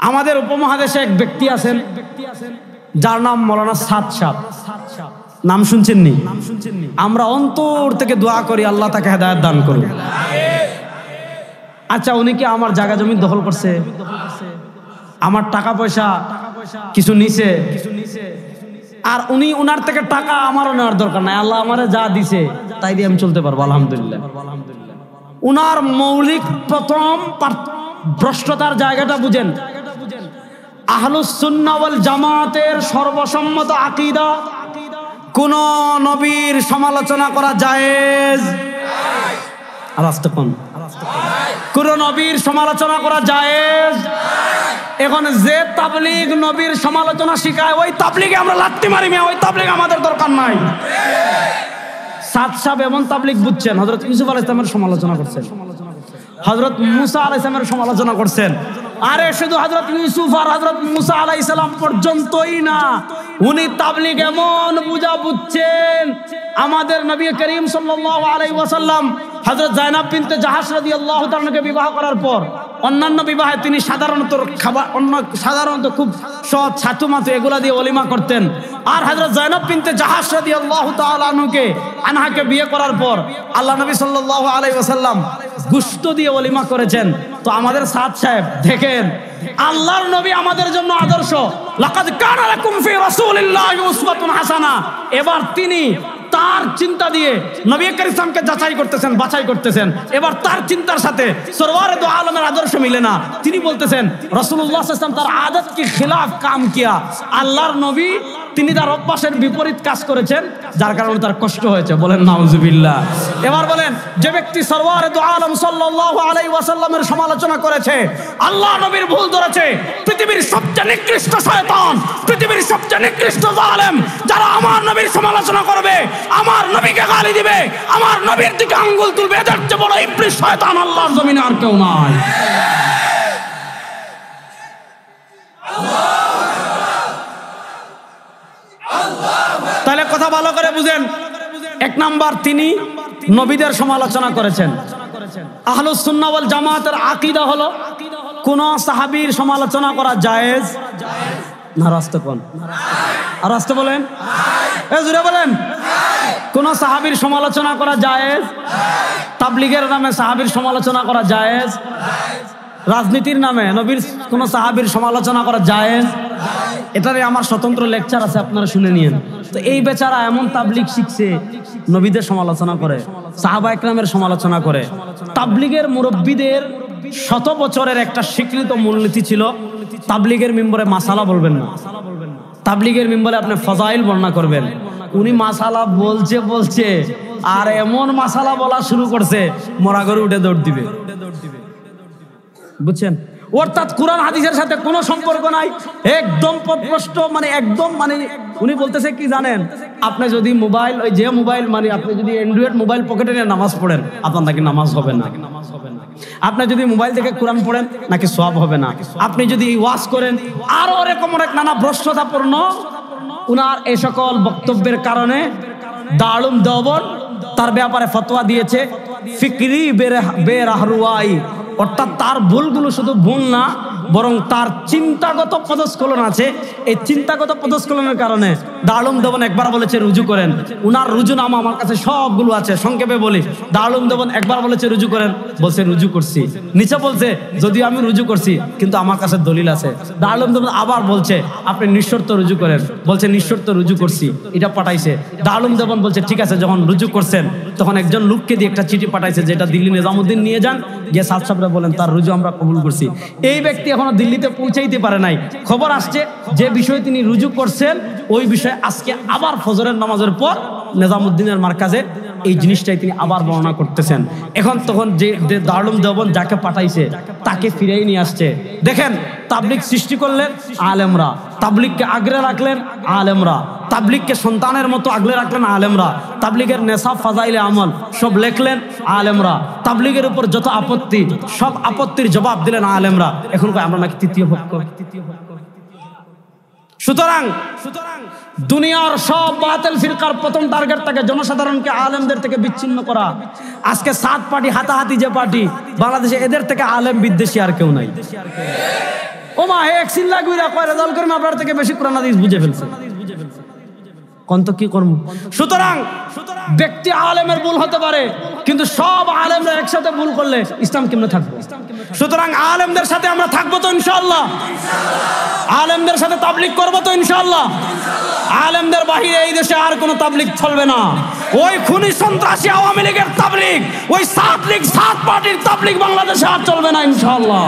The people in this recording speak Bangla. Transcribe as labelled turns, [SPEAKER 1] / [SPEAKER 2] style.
[SPEAKER 1] আমাদের উপমহাদেশে এক ব্যক্তি আছেন যার নাম মৌলানা সাদ সাহেব। নাম শুনছেন নি? আমরা অন্তর থেকে দোয়া করি আল্লাহ তাকে হেদায়েত দান করুন। আচ্ছা, উনি কি আমার জায়গা জমি দখল করছে? আমার টাকা পয়সা কিছু নিছে? আর উনি উনার থেকে টাকা আমারও নেওয়ার দরকার নাই। আল্লাহ আমারে যা দিছে তাই দিয়ে আমি চলতে পারবো, আলহামদুলিল্লাহ। উনার মৌলিক প্রথম ভ্রষ্টতার জায়গাটা বুঝেন। আহলুস সুন্নাহ ওয়াল জামাতের সর্বসম্মত আকীদা, কোন নবীর সমালোচনা করা জায়েজ? আওয়াজটা কোন? কোন নবীর সমালোচনা করা জায়েজ? এখন যে তাবলীগ নবীর সমালোচনা শিখায় ওই তাবলীগে আমরা লাত্তি মারি, ওই তাবলীগ আমাদের দরকার নাই। সাদ সাহেব এমন তাবলীগ বুঝছেন, হযরত ইউসুফ আলাইহিস সালামের সমালোচনা করছেন, হযরত মুসা আলাইহিস সালামের সমালোচনা করছেন। আরে শুধু হযরত ইউসুফ আর হযরত মুসা আলাইহিস সালাম পর্যন্তই না, উনি তাবলীগ এমন বুঝা বুঝছেন। আমাদের নবী করিম সাল্লাল্লাহু আলাইহি ওয়াসাল্লাম হযরত যায়েনব বিনতে জাহাশ রাদিয়াল্লাহু তাআলাকে বিবাহ করার পর অন্যান্য বিবাহে তিনি সাধারণত খুব সৎ ছাতু মাতু এগুলা দিয়ে ওলিমা করতেন। আর হযরত যায়েনব বিনতে জাহাশ রাদিয়াল্লাহু তাআলা আনহাকে বিয়ে করার পর আল্লাহ নবী সাল্লাল্লাহু আলাইহি ওয়াসাল্লাম গোশত দিয়ে ওলিমা করেছেন। তো আমাদের সাদ সাহেব দেখেন, আল্লাহর নবী আমাদের জন্য আদর্শ, লাকাদ কানা লাকুম ফি রাসূলিল্লাহি উসওয়াতুন হাসানা। এবার তিনি তার চিন্তা দিয়ে নবী করিম সাল্লাল্লাহু আলাইহি ওয়াসাল্লামকে বাছাই করতেছেন। এবার তার চিন্তার সাথে সরওয়ারে দো আলমের আদর্শ মিলে না। তিনি বলতেছেন রাসূলুল্লাহ সাল্লাল্লাহু আলাইহি ওয়াসাল্লাম তার আদত কি খিলাফ কাম কিয়া। আল্লাহর নবী তিনি তার অভ্যাসের বিপরীত কাজ করেছেন, যার কারণে তার কষ্ট হয়েছে। বলেন নাউজুবিল্লাহ। এবার বলেন, যে ব্যক্তি সরওয়ারে দো আলম সাল্লাল্লাহু আলাইহি ওয়াসাল্লামের সমালোচনা করেছে, আল্লাহ নবীর ভুল ধরেছে, পৃথিবীর সবচেয়ে নিকৃষ্ট শয়তান, পৃথিবীর সবচেয়ে নিকৃষ্ট জালেম যারা আমার নবীর সমালোচনা করবে, আমার নবীকে গালি দিবে, আমার নবীর দিকে আঙ্গুল তুলবে, এদের চেয়ে বড় ইবলিস শয়তান আল্লাহর জমিনে আর কেউ নাই। তাহলে কথা ভালো করে বুঝেন। এক নাম্বার, তিনি নবীদের সমালোচনা করেছেন। আহলুস সুন্নাহ ওয়াল জামাতের আকীদা হলো কোন সাহাবীর সমালোচনা করা জায়েজ না? রাস্তা কোন? আর রাস্তা বলেন, জোরে বলেন। কোন সাহাবীর সমালোচনা করা জায়েজ? তাবলীগের নামে সাহাবীর সমালোচনা করা জায়েজ? রাজনীতির নামে নবীর কোন সাহাবীর সমালোচনা করা জায়েজ? এটারে আমার স্বতন্ত্র লেকচার আছে, আপনারা শুনে নিয়েন। তো এই বেচারা এমন তাবলীগ শিখছে, নবীদের সমালোচনা করে, সাহাবা একরামের সমালোচনা করে। তাবলীগের মুরব্বীদের শত বছরের একটা স্বীকৃত মূলনীতি ছিল, তাবলীগের মিম্বরে মাসালা বলবেন না, তাবলীগের মিম্বরে আপনি ফজাইল বর্ণনা করবেন। উনি মাসালা বলছে আর এমন মাসালা বলা শুরু করছে, মরা গরু উঠে দৌড় দিবে। বুঝছেন? অর্থাৎ কোরআন হাদিসের সাথে কোনো সম্পর্ক নাই, একদম পথভ্রষ্ট, একদম উনি বলতেছে কি জানেন, আপনি যদি মোবাইল আপনি যদি অ্যান্ড্রয়েড মোবাইল পকেটে নিয়ে নামাজ পড়েন, আপনার নাকি নামাজ হবে না। আপনি যদি মোবাইল থেকে কোরআন পড়েন নাকি সওয়াব হবে না। আপনি যদি ওয়াজ করেন, আরো এরকম অনেক নানা ভ্রষ্টতাপূর্ণ উনার এই সকল বক্তব্যের কারণে দারুল দেওবন্দ তার ব্যাপারে ফতোয়া দিয়েছে ফিকরি বেরাহরুয়াই। অর্থাৎ তার ভুলগুলো শুধু ভুল না, বরং তার চিন্তাগত পদস্খলন আছে। এই চিন্তাগত পদস্খলনের কারণে দারুল দেওবন্দ একবার বলেছে রুজু করেন, উনার রুজু নামা আমার কাছে সবগুলো আছে, সংক্ষেপে বলি। দারুল দেওবন্দ একবার বলেছে রুজু করেন, বলছে রুজু করছি। নিচে বলছে যদিও আমি রুজু করছি কিন্তু আমার কাছে দলিল আছে। দারুল দেওবন্দ আবার বলছে আপনি নিঃশর্ত রুজু করেন, বলছে নিঃশর্ত রুজু করছি, এটা পাঠাইছে। দারুল দেওবন্দ বলছে ঠিক আছে, যখন রুজু করছেন তখন একজন লোককে দিয়ে একটা চিঠি পাঠাইছে, যেটা দিল্লি নিজামুদ্দিন নিয়ে যান, গিয়ে সাদ সাহেবরা বলেন তার রুজু আমরা কবুল করছি। এই ব্যক্তি এখনো দিল্লিতে পৌঁছাইতে পারে নাই। খবর আসছে যে বিষয়ে তিনি রুজু করছেন ওই বিষয়ে আজকে আবার ফজরের নামাজের পর নিজামুদ্দিনের মার্কাজে এই জিনিসটাই তিনি আবার বর্ণনা করতেছেন। এখন তখন যে দারুল দেওবন্দ যাকে পাঠাইছে তাকে ফিরেই নিয়ে আসছে। দেখেন, তাবলীগ সৃষ্টি করলেন আলেমরা, তাবলীগকে আগলে রাখলেন আলেমরা, তাবলীগকে সন্তানের মতো আগলে রাখলেন আলেমরা, তাবলীগের নেশাব ফাজাইলে আমল সব লেখলেন আলেমরা, তাবলীগের উপর যত আপত্তি সব আপত্তির জবাব দিলেন আলেমরা। এখন আমরা নাকি তৃতীয় পক্ষ। সুতরাং দুনিয়ার সব বাতিল ফিরকার প্রথম টার্গেট থাকে জনসাধারণকে আলেমদের থেকে বিচ্ছিন্ন করা। আজকে 7 পার্টি হাতাহাতি যে পার্টি বাংলাদেশে, এদের থেকে আলেম বিদ্বেষী আর কেউ নাই। ও মা এক চিল্লা গুইরা কয় রেজাল্ট করিম আপনার থেকে বেশি কোরআন হাদিস বুঝে ফেলছে, কন্ত কি করব? সুতরাং ব্যক্তি আলেমের ভুল হতে পারে, কিন্তু সব আলেমরা একসাথে ভুল করলে ইসলাম কেমনে থাকবে? সুতরাং আলেমদের সাথে আমরা থাকবো তো ইনশাআল্লাহ, আলেমদের সাথে তাবলীগ করবো তো ইনশাআল্লাহ। আলেমদের বাহিরে এই দেশে আর কোনো তাবলীগ চলবে না। ওই খুনি সন্ত্রাসী আওয়ামী লীগের তাবলীগ, ওই সাত লীগ সাত পার্টির তাবলীগ বাংলাদেশে আর চলবে না ইনশাআল্লাহ।